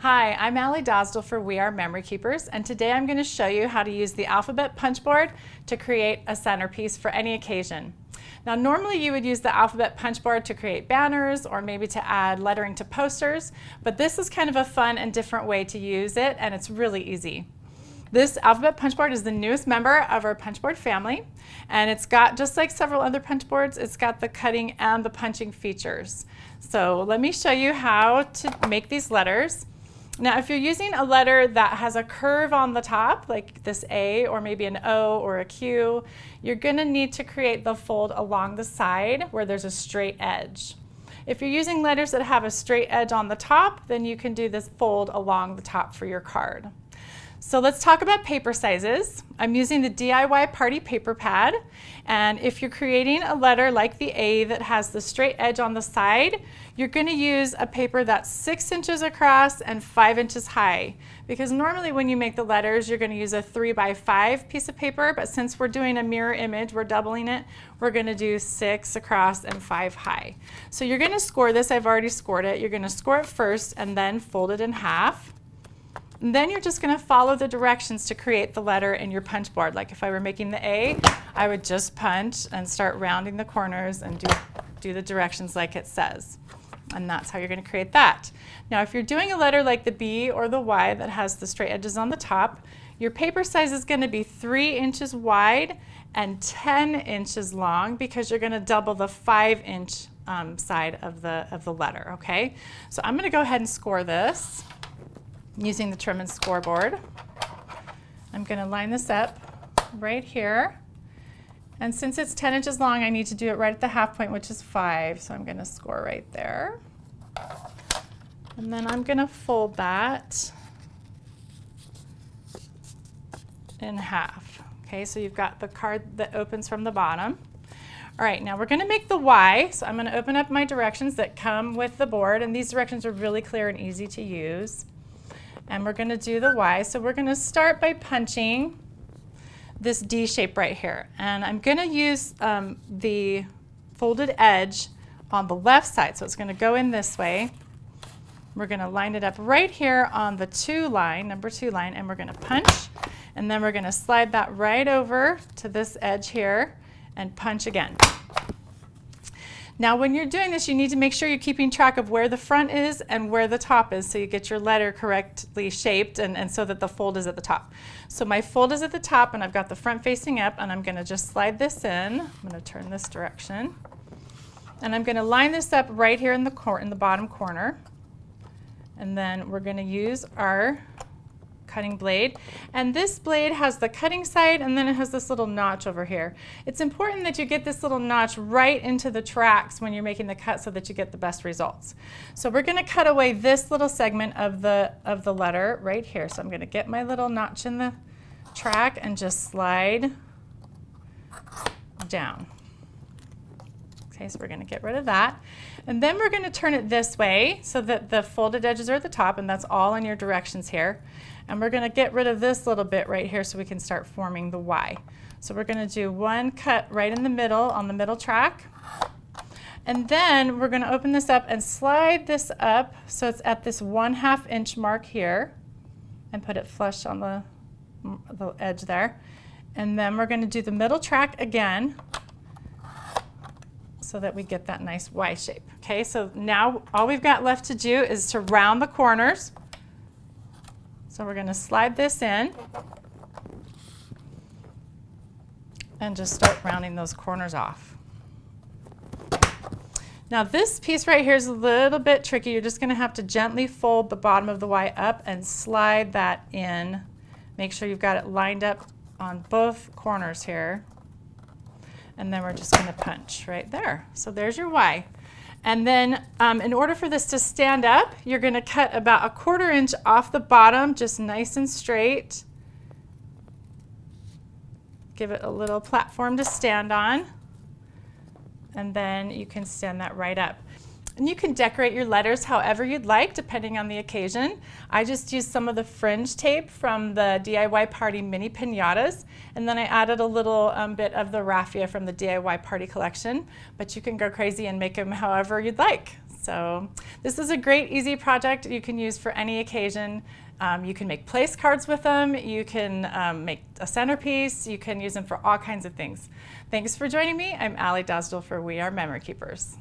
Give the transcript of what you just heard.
Hi, I'm Allie Dosdell for We Are Memory Keepers, and today I'm going to show you how to use the alphabet punch board to create a centerpiece for any occasion. Now, normally you would use the alphabet punch board to create banners or maybe to add lettering to posters, but this is kind of a fun and different way to use it, and it's really easy. This alphabet punch board is the newest member of our punch board family, and it's got, just like several other punch boards, it's got the cutting and the punching features. So let me show you how to make these letters. Now, if you're using a letter that has a curve on the top, like this A or maybe an O or a Q, you're going to need to create the fold along the side where there's a straight edge. If you're using letters that have a straight edge on the top, then you can do this fold along the top for your card. So let's talk about paper sizes. I'm using the DIY Party paper pad, and if you're creating a letter like the A that has the straight edge on the side, you're going to use a paper that's 6 inches across and 5 inches high, because normally when you make the letters you're going to use a 3x5 piece of paper, but since we're doing a mirror image, we're doubling it, we're going to do 6 across and 5 high. So you're going to score this. I've already scored it. You're going to score it first and then fold it in half. And then you're just going to follow the directions to create the letter in your punch board. Like if I were making the A, I would just punch and start rounding the corners and do the directions like it says. And that's how you're going to create that. Now, if you're doing a letter like the B or the Y that has the straight edges on the top, your paper size is going to be 3 inches wide and 10 inches long, because you're going to double the 5-inch side of the letter. Okay? So I'm going to go ahead and score this using the trim and scoreboard. I'm going to line this up right here. And since it's 10 inches long, I need to do it right at the half point, which is 5. So I'm going to score right there. And then I'm going to fold that in half. Okay, so you've got the card that opens from the bottom. All right, now we're going to make the Y. So I'm going to open up my directions that come with the board. And these directions are really clear and easy to use. And we're going to do the Y. So we're going to start by punching this D shape right here. And I'm going to use the folded edge on the left side. So it's going to go in this way. We're going to line it up right here on the number 2 line, and we're going to punch. And then we're going to slide that right over to this edge here and punch again. Now, when you're doing this, you need to make sure you're keeping track of where the front is and where the top is, so you get your letter correctly shaped and so that the fold is at the top. So my fold is at the top, and I've got the front facing up, and I'm going to just slide this in. I'm going to turn this direction. And I'm going to line this up right here in the bottom corner. And then we're going to use our cutting blade, and this blade has the cutting side, and then it has this little notch over here. It's important that you get this little notch right into the tracks when you're making the cut so that you get the best results. So we're going to cut away this little segment of the letter right here. So I'm going to get my little notch in the track and just slide down. Okay, so we're going to get rid of that. And then we're going to turn it this way so that the folded edges are at the top, and that's all in your directions here. And we're going to get rid of this little bit right here so we can start forming the Y. So we're going to do one cut right in the middle on the middle track. And then we're going to open this up and slide this up so it's at this 1/2 inch mark here, and put it flush on the edge there. And then we're going to do the middle track again, so that we get that nice Y shape. Okay, so now all we've got left to do is to round the corners. So we're going to slide this in and just start rounding those corners off. Now this piece right here is a little bit tricky. You're just going to have to gently fold the bottom of the Y up and slide that in. Make sure you've got it lined up on both corners here. And then we're just going to punch right there. So there's your Y. And then in order for this to stand up, you're going to cut about 1/4 inch off the bottom, just nice and straight. Give it a little platform to stand on. And then you can stand that right up. And you can decorate your letters however you'd like, depending on the occasion. I just used some of the fringe tape from the DIY Party mini piñatas, and then I added a little bit of the raffia from the DIY Party collection, but you can go crazy and make them however you'd like. So this is a great, easy project you can use for any occasion. You can make place cards with them, you can make a centerpiece, you can use them for all kinds of things. Thanks for joining me. I'm Allie Dasdell for We Are Memory Keepers.